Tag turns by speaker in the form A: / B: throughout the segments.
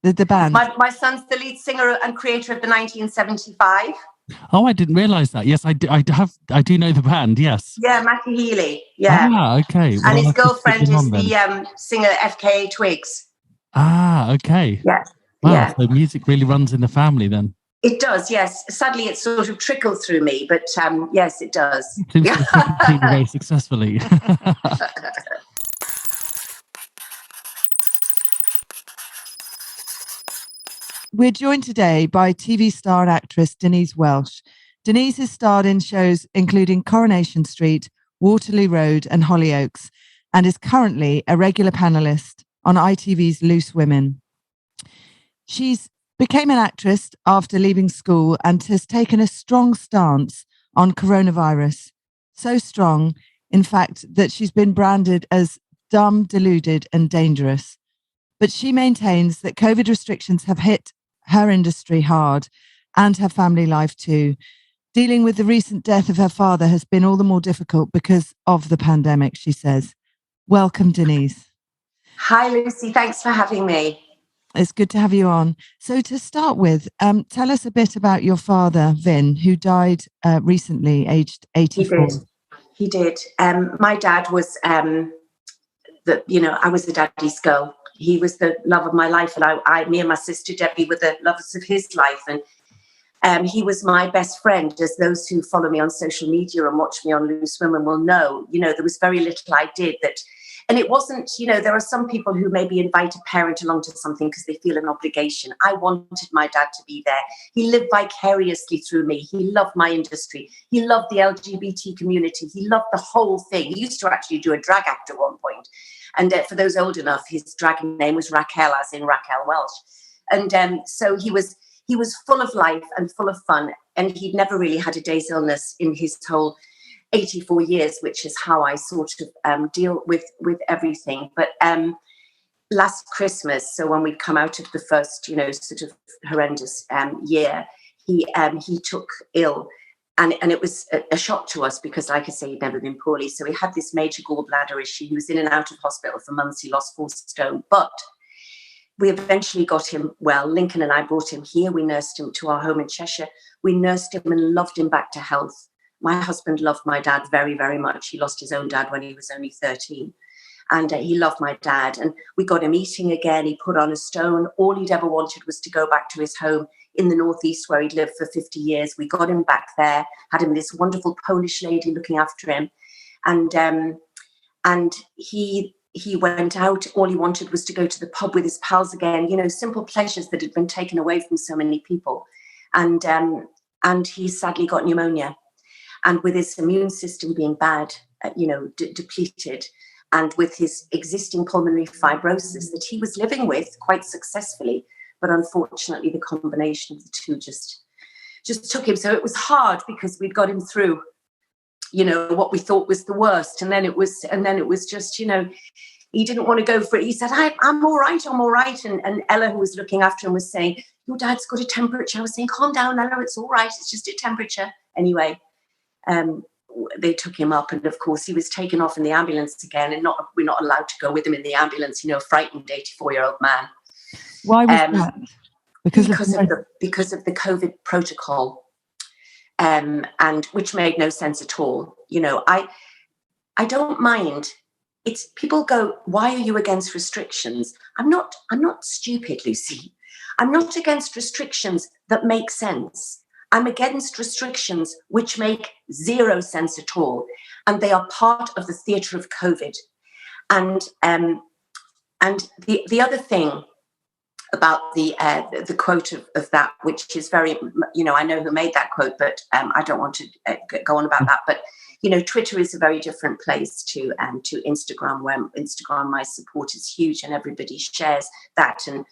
A: The band?
B: My son's the lead singer and creator of the 1975.
C: Oh, I didn't realise that. Yes, I do know the band. Yes.
B: Yeah, Matty Healy. Yeah.
C: Ah, okay.
B: And his girlfriend is the singer FKA Twigs.
C: Ah, okay.
B: Yeah.
C: Wow.
B: Yeah.
C: So music really runs in the family then.
B: It does, yes. Sadly, it sort of trickled through me, but yes, it does.
C: It seems to have very successfully.
A: We're joined today by TV star and actress Denise Welch. Denise has starred in shows including Coronation Street, Waterloo Road and Hollyoaks, and is currently a regular panelist on ITVs Loose Women. She's became an actress after leaving school and has taken a strong stance on coronavirus. So strong, in fact, that she's been branded as dumb, deluded and dangerous. But she maintains that COVID restrictions have hit her industry hard and her family life too. Dealing with the recent death of her father has been all the more difficult because of the pandemic, she says. Welcome, Denise.
B: Hi, Lucy. Thanks for having me.
A: It's good to have you on. So to start with, tell us a bit about your father, Vin, who died recently, aged 84.
B: He did. My dad was, I was the daddy's girl. He was the love of my life, and me and my sister Debbie were the lovers of his life. And he was my best friend, as those who follow me on social media and watch me on Loose Women will know. There was very little I did that. And it wasn't, there are some people who maybe invite a parent along to something because they feel an obligation. I wanted my dad to be there. He lived vicariously through me. He loved my industry. He loved the LGBT community. He loved the whole thing. He used to actually do a drag act at one point. And for those old enough, his drag name was Raquel, as in Raquel Welch. And so he was full of life and full of fun. And he'd never really had a day's illness in his whole 84 years, which is how I sort of deal with everything. But last Christmas, so when we'd come out of the first, sort of horrendous year, he took ill. And it was a shock to us because, like I say, he'd never been poorly. So he had this major gallbladder issue. He was in and out of hospital for months. He lost 4 stone. But we eventually got him well. Lincoln and I brought him here. We nursed him to our home in Cheshire. We nursed him and loved him back to health. My husband loved my dad very, very much. He lost his own dad when he was only 13. And he loved my dad. And we got him eating again. He put on a stone. All he'd ever wanted was to go back to his home in the Northeast where he'd lived for 50 years. We got him back there, had him this wonderful Polish lady looking after him. And he went out. All he wanted was to go to the pub with his pals again, simple pleasures that had been taken away from so many people. And he sadly got pneumonia. And with his immune system being bad, depleted, and with his existing pulmonary fibrosis that he was living with quite successfully, but unfortunately the combination of the two just took him. So it was hard because we'd got him through, what we thought was the worst, and then it was just, he didn't want to go for it. He said, I'm all right. And Ella, who was looking after him, was saying, your dad's got a temperature. I was saying, calm down, Ella, it's all right. It's just a temperature. Anyway, they took him up, and of course he was taken off in the ambulance again, and we're not allowed to go with him in the ambulance, frightened 84-year-old man.
A: Why was that? Because
B: of the COVID protocol, and which made no sense at all. I don't mind. It's people go, why are you against restrictions? I'm not stupid, Lucy. I'm not against restrictions that make sense. I'm against restrictions which make zero sense at all, and they are part of the theatre of COVID. And the other thing about the quote of that, which is very, I know who made that quote, but I don't want to go on about that. But Twitter is a very different place to Instagram, where Instagram, my support is huge, and everybody shares that. And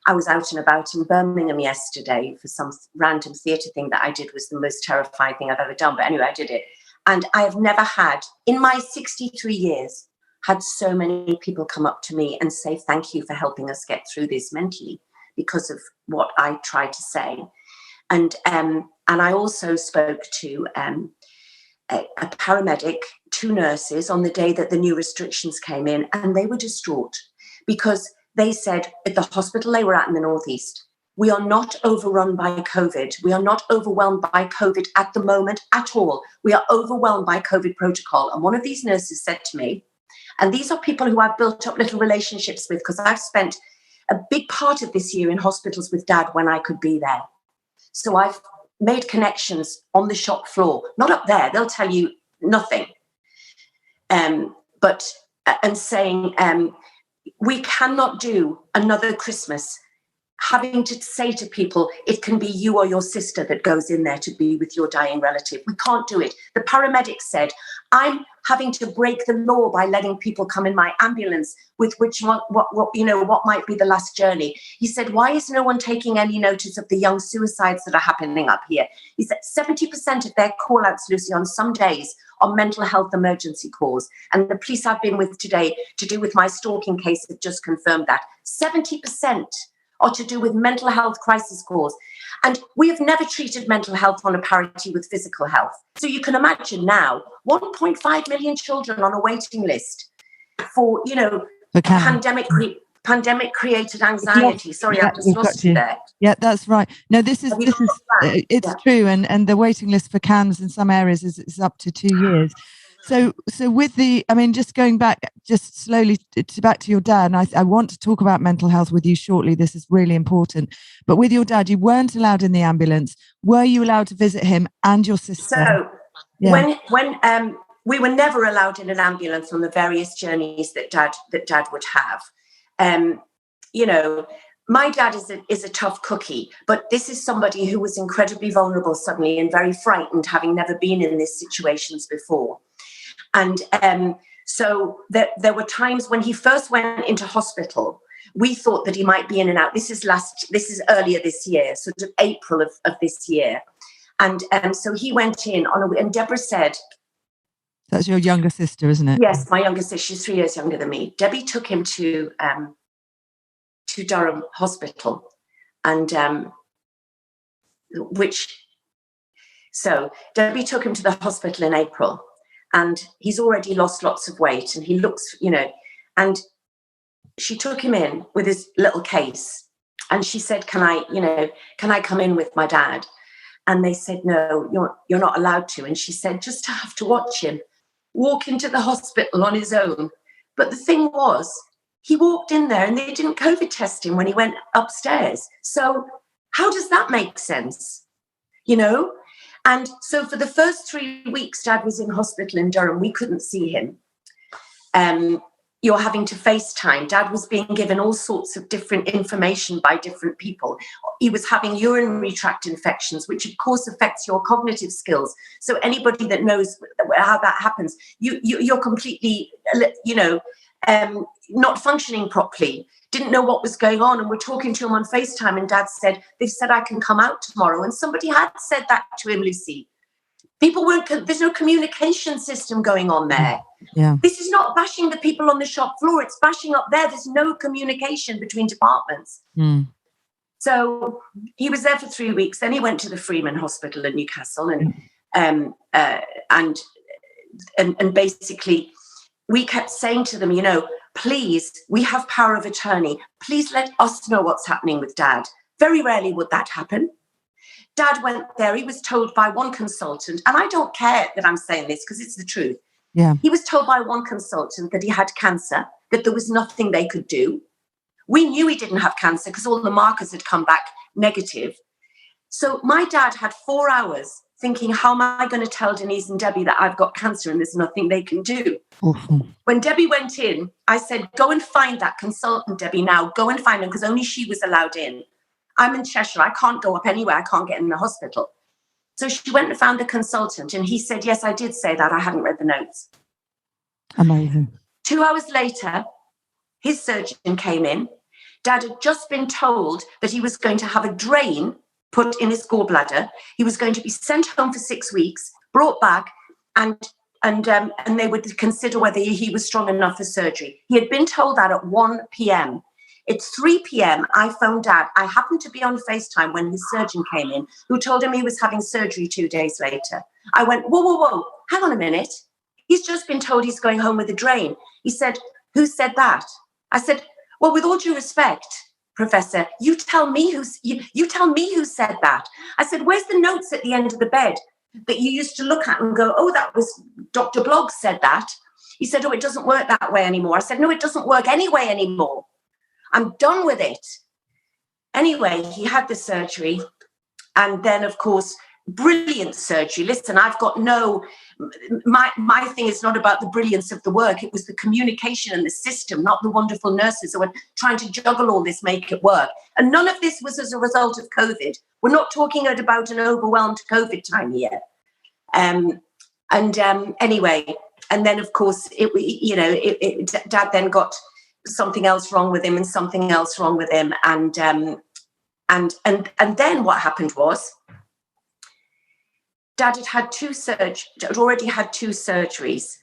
B: I was out and about in Birmingham yesterday for some random theatre thing that I did. Was the most terrifying thing I've ever done. But anyway, I did it. And I have never had, in my 63 years, had so many people come up to me and say, thank you for helping us get through this mentally because of what I tried to say. And I also spoke to a paramedic, 2 nurses on the day that the new restrictions came in, and they were distraught because they said at the hospital they were at in the Northeast, we are not overrun by COVID. We are not overwhelmed by COVID at the moment at all. We are overwhelmed by COVID protocol. And one of these nurses said to me, and these are people who I've built up little relationships with, because I've spent a big part of this year in hospitals with Dad when I could be there. So I've made connections on the shop floor, not up there. They'll tell you nothing. But saying, we cannot do another Christmas having to say to people, it can be you or your sister that goes in there to be with your dying relative. We can't do it. The paramedic said, I'm having to break the law by letting people come in my ambulance with what might be the last journey. He said, why is no one taking any notice of the young suicides that are happening up here? He said 70% of their call outs, Lucy, on some days are mental health emergency calls. And the police I've been with today to do with my stalking case have just confirmed that 70% are to do with mental health crisis calls. And we have never treated mental health on a parity with physical health. So you can imagine now, 1.5 million children on a waiting list for, pandemic created anxiety. Sorry, I've just lost you there.
A: Yeah, that's right. No, it's true. And the waiting list for CAMHS in some areas is up to 2 years. So with just going back, just slowly back to your dad, and I want to talk about mental health with you shortly. This is really important. But with your dad, you weren't allowed in the ambulance. Were you allowed to visit him and your sister?
B: So when we were never allowed in an ambulance on the various journeys that dad would have. My dad is a tough cookie, but this is somebody who was incredibly vulnerable suddenly and very frightened, having never been in these situations before. And so there were times when he first went into hospital, we thought that he might be in and out. This is earlier this year, sort of April of this year. And so he went in and Deborah said,
A: that's your younger sister, isn't it?
B: Yes, my younger sister. She's 3 years younger than me. Debbie took him to Durham Hospital, and so Debbie took him to the hospital in April, and he's already lost lots of weight, and he looks, and she took him in with his little case, and she said, can I come in with my dad? And they said, no, you're not allowed to. And she said, just to have to watch him walk into the hospital on his own. But the thing was, he walked in there and they didn't COVID test him when he went upstairs. So how does that make sense? And so for the first 3 weeks, Dad was in hospital in Durham. We couldn't see him. You're having to FaceTime. Dad was being given all sorts of different information by different people. He was having urinary tract infections, which of course affects your cognitive skills. So anybody that knows how that happens, you're completely, not functioning properly, didn't know what was going on. And we're talking to him on FaceTime, and Dad said, they've said I can come out tomorrow. And somebody had said that to him, Lucy. There's no communication system going on there.
A: Yeah.
B: This is not bashing the people on the shop floor. It's bashing up there. There's no communication between departments.
A: Mm.
B: So he was there for 3 weeks. Then he went to the Freeman Hospital in Newcastle, and basically we kept saying to them, please, we have power of attorney. Please let us know what's happening with Dad. Very rarely would that happen. Dad went there. He was told by one consultant, and I don't care that I'm saying this because it's the truth.
A: Yeah.
B: He was told by one consultant that he had cancer, that there was nothing they could do. We knew he didn't have cancer because all the markers had come back negative. So my dad had 4 hours thinking, how am I going to tell Denise and Debbie that I've got cancer and there's nothing they can do?
A: Awful.
B: When Debbie went in, I said, go and find that consultant, Debbie, now. Go and find him, because only she was allowed in. I'm in Cheshire. I can't go up anywhere. I can't get in the hospital. So she went and found the consultant, and he said, yes, I did say that. I hadn't read the notes.
A: Amazing.
B: 2 hours later, his surgeon came in. Dad had just been told that he was going to have a drain put in his gallbladder. He was going to be sent home for 6 weeks, brought back, and they would consider whether he was strong enough for surgery. He had been told that at 1 p.m. It's 3 p.m. I phoned Dad. I happened to be on FaceTime when his surgeon came in, who told him he was having surgery 2 days later. I went, whoa, hang on a minute. He's just been told he's going home with a drain. He said, who said that? I said, Well, with all due respect, Professor, you tell me who said that. I said, where's the notes at the end of the bed that you used to look at and go, oh, that was Dr. Bloggs said that. He said, oh, it doesn't work that way anymore. I said, no, it doesn't work anyway anymore. I'm done with it. Anyway, he had the surgery. And then, of course, brilliant surgery. Listen, I've got my thing is not about the brilliance of the work. It was the communication and the system, not the wonderful nurses who were trying to juggle all this, make it work. And none of this was as a result of COVID. We're not talking about an overwhelmed COVID time here. Anyway, and then, of course, Dad then got something else wrong with him and something else wrong with him. And then what happened was, Dad had already had two surgeries,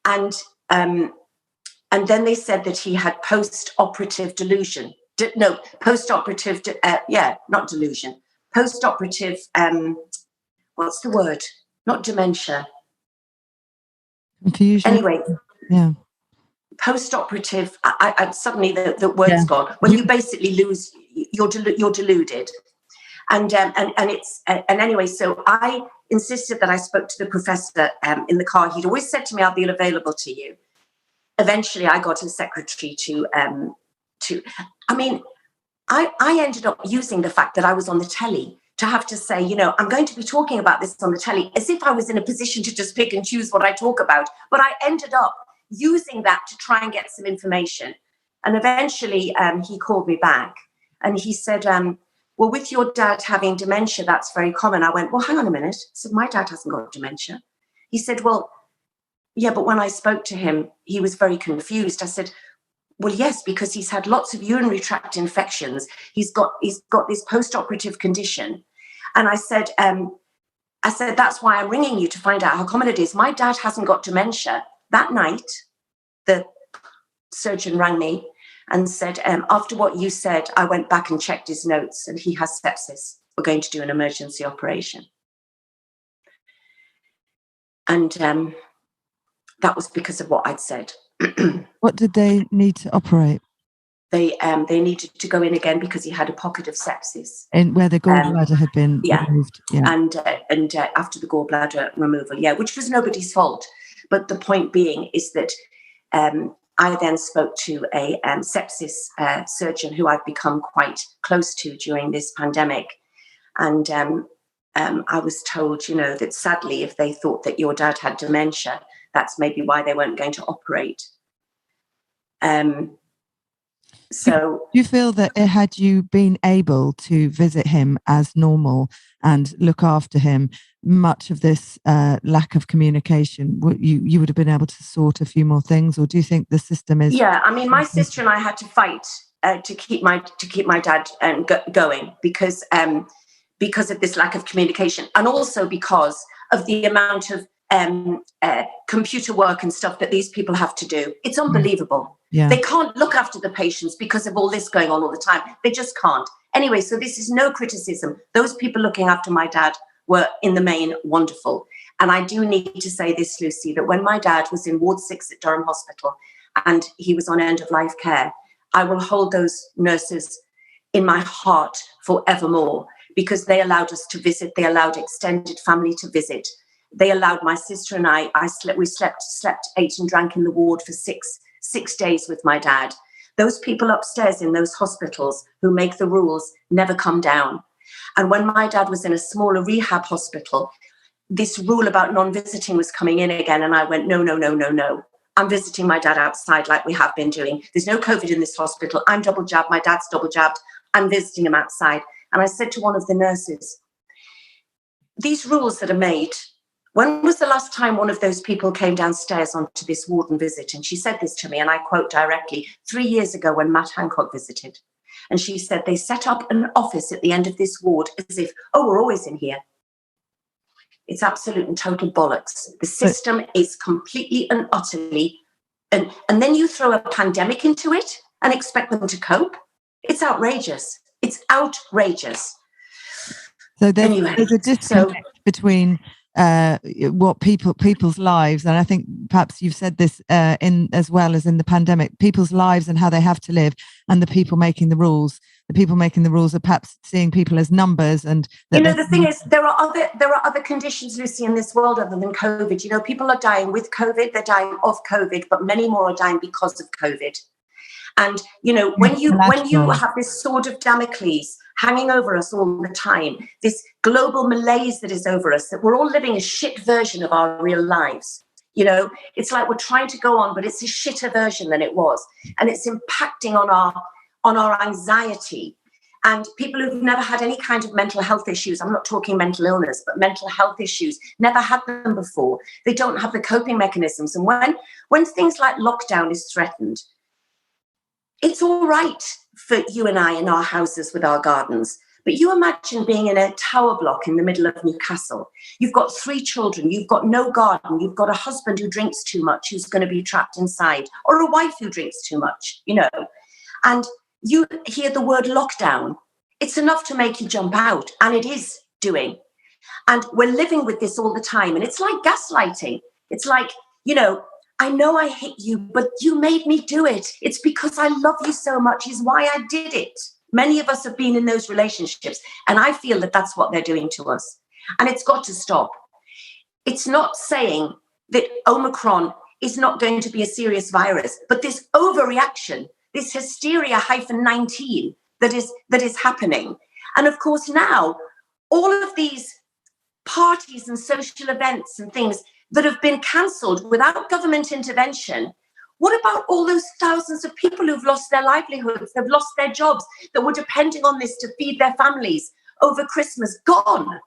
B: and then they said that he had post-operative delusion. Post-operative, not delusion. Post-operative, what's the word? Not dementia.
A: Confusion.
B: Anyway,
A: yeah.
B: Post-operative. I suddenly the word's gone. When you basically lose, you're deluded. And anyway, so I insisted that I spoke to the professor in the car. He'd always said to me, I'll be available to you. Eventually, I got his secretary I ended up using the fact that I was on the telly to have to say, I'm going to be talking about this on the telly, as if I was in a position to just pick and choose what I talk about. But I ended up using that to try and get some information. And eventually, he called me back and he said, well, with your dad having dementia, that's very common. I went, well, hang on a minute. I said, my dad hasn't got dementia. He said, well, yeah, but when I spoke to him, he was very confused. I said, well, yes, because he's had lots of urinary tract infections. He's got this post-operative condition. And I said, that's why I'm ringing you to find out how common it is. My dad hasn't got dementia. That night, the surgeon rang me and said, after what you said, I went back and checked his notes and he has sepsis. We're going to do an emergency operation. And that was because of what I'd said.
A: What did they need to operate?
B: They needed to go in again because he had a pocket of sepsis.
A: In where the gallbladder had been removed. Yeah.
B: And after the gallbladder removal, which was nobody's fault. But the point being is that I then spoke to a sepsis surgeon who I've become quite close to during this pandemic. And I was told, that sadly, if they thought that your dad had dementia, that's maybe why they weren't going to operate. So
A: do you feel that had you been able to visit him as normal and look after him, much of this lack of communication, you would have been able to sort a few more things? Or do you think the system is?
B: Yeah, I mean, my sister and I had to fight to keep my dad going because of this lack of communication, and also because of the amount of computer work and stuff that these people have to do. It's unbelievable.
A: Yeah.
B: They can't look after the patients because of all this going on all the time. They just can't. Anyway, so this is no criticism. Those people looking after my dad were in the main wonderful. And I do need to say this, Lucy, that when my dad was in Ward 6 at Durham Hospital and he was on end-of-life care, I will hold those nurses in my heart forevermore because they allowed us to visit. They allowed extended family to visit. They allowed my sister and we slept, ate and drank in the ward for six days with my dad. Those people upstairs in those hospitals who make the rules never come down. And when my dad was in a smaller rehab hospital, this rule about non-visiting was coming in again. And I went, no. I'm visiting my dad outside like we have been doing. There's no COVID in this hospital. I'm double jabbed. My dad's double jabbed. I'm visiting him outside. And I said to one of the nurses, these rules that are made, when was the last time one of those people came downstairs onto this warden visit? And she said this to me, and I quote directly, 3 years ago when Matt Hancock visited. And she said, they set up an office at the end of this ward as if, we're always in here. It's absolute and total bollocks. The system is completely and utterly, and then you throw a pandemic into it and expect them to cope. It's outrageous. It's outrageous.
A: So there's a disconnect between what people's lives, and I think perhaps you've said this in as well as in the pandemic, people's lives and how they have to live, and the people making the rules. The people making the rules are perhaps seeing people as numbers, and
B: the thing is, there are other conditions, Lucy, in this world other than COVID. People are dying with COVID, they're dying of COVID, but many more are dying because of COVID. And when you have this sword of Damocles hanging over us all the time, this global malaise that is over us, that we're all living a shit version of our real lives. It's like we're trying to go on, but it's a shitter version than it was, and it's impacting on our anxiety. And people who've never had any kind of mental health issues, I'm not talking mental illness, but mental health issues, never had them before. They don't have the coping mechanisms. And when things like lockdown is threatened, it's all right for you and I in our houses with our gardens. But you imagine being in a tower block in the middle of Newcastle. You've got 3 children, you've got no garden, you've got a husband who drinks too much, who's going to be trapped inside, or a wife who drinks too much, and you hear the word lockdown. It's enough to make you jump out, and it is doing. And we're living with this all the time, and it's like gaslighting. It's like, I know I hate you, but you made me do it. It's because I love you so much is why I did it. Many of us have been in those relationships, and I feel that that's what they're doing to us. And it's got to stop. It's not saying that Omicron is not going to be a serious virus, but this overreaction, this hysteria -19 that is happening. And of course, now all of these parties and social events and things that have been cancelled without government intervention. What about all those thousands of people who've lost their livelihoods, they've lost their jobs, that were depending on this to feed their families over Christmas? Gone.